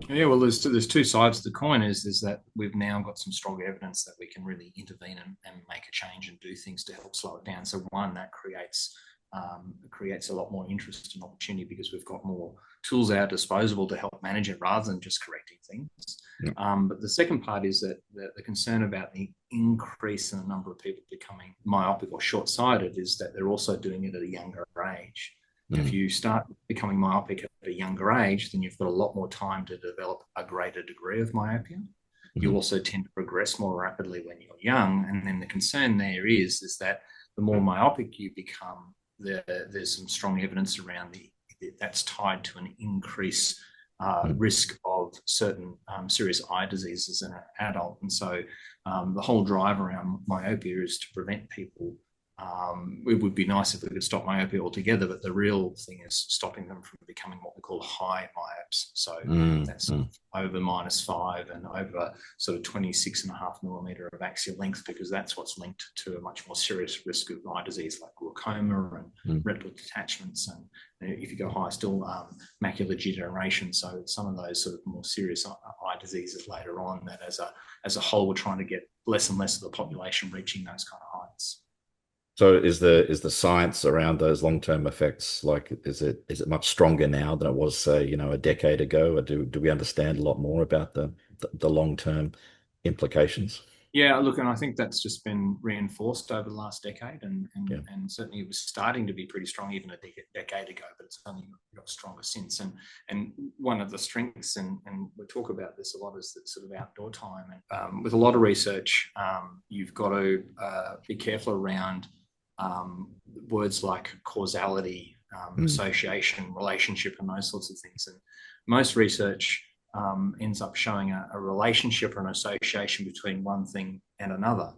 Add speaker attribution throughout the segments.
Speaker 1: Yeah, well, there's two sides to the coin. Is that we've now got some strong evidence that we can really intervene and make a change and do things to help slow it down. So one, that creates a lot more interest and opportunity because we've got more tools at our disposal to help manage it rather than just correcting things.
Speaker 2: Yeah.
Speaker 1: But the second part is that the concern about the increase in the number of people becoming myopic or short-sighted is that they're also doing it at a younger age. And if
Speaker 2: Mm.
Speaker 1: you start becoming myopic at a younger age, then you've got a lot more time to develop a greater degree of myopia. You
Speaker 2: Mhm.
Speaker 1: also tend to progress more rapidly when you're young. And then the concern there is that the more myopic you become, there's some strong evidence around that's tied to an increased
Speaker 2: Mm.
Speaker 1: risk of certain serious eye diseases in an adult. And so the whole drive around myopia is to prevent people. It would be nice if we could stop myopia altogether, but the real thing is stopping them from becoming what we call high myopes. So
Speaker 2: Mm.
Speaker 1: that's
Speaker 2: Mm.
Speaker 1: over -5 and over sort of 26.5 millimeter of axial length, because that's what's linked to a much more serious risk of eye disease like glaucoma and
Speaker 2: Mm.
Speaker 1: retinal detachments. And if you go higher still, macular degeneration. So some of those sort of more serious eye diseases later on, that as a whole, we're trying to get less and less of the population reaching those kind of heights.
Speaker 2: So is the science around those long-term effects, like, is it much stronger now than it was, say, a decade ago? Or do we understand a lot more about the long-term implications?
Speaker 1: Yeah, look, and I think that's just been reinforced over the last decade, and
Speaker 2: Yeah.
Speaker 1: and, and certainly it was starting to be pretty strong even a decade ago, but it's only got stronger since. And one of the strengths, and we talk about this a lot, is that sort of outdoor time. And with a lot of research, you've got to be careful around words like causality,
Speaker 2: Mm.
Speaker 1: association, relationship, and those sorts of things. And most research ends up showing a relationship or an association between one thing and another.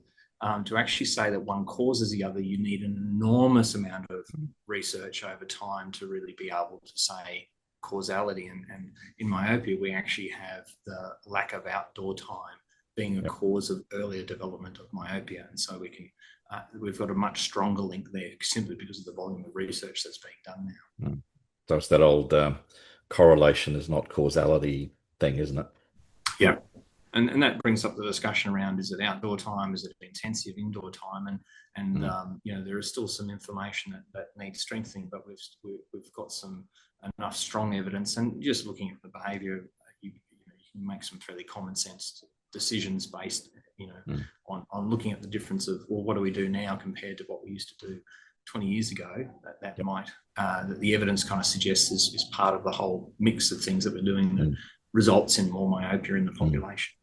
Speaker 1: To actually say that one causes the other, you need an enormous amount of research over time to really be able to say causality. And in myopia, we actually have the lack of outdoor time being a
Speaker 2: Yeah.
Speaker 1: cause of earlier development of myopia. And so we've got a much stronger link there simply because of the volume of research that's being done now.
Speaker 2: Mm. So it's that old correlation is not causality thing, isn't it?
Speaker 1: Yeah. And that brings up the discussion around, is it outdoor time, is it intensive indoor time, and
Speaker 2: Mm.
Speaker 1: there is still some information that needs strengthening, but we've got some enough strong evidence, and just looking at the behaviour, you can make some fairly common sense decisions based
Speaker 2: Mm.
Speaker 1: on looking at the difference of, well, what do we do now compared to what we used to do 20 years ago. That
Speaker 2: Yep.
Speaker 1: might that the evidence kind of suggests is part of the whole mix of things that we're doing that
Speaker 2: Mm.
Speaker 1: results in more myopia in the
Speaker 2: Mm.
Speaker 1: population.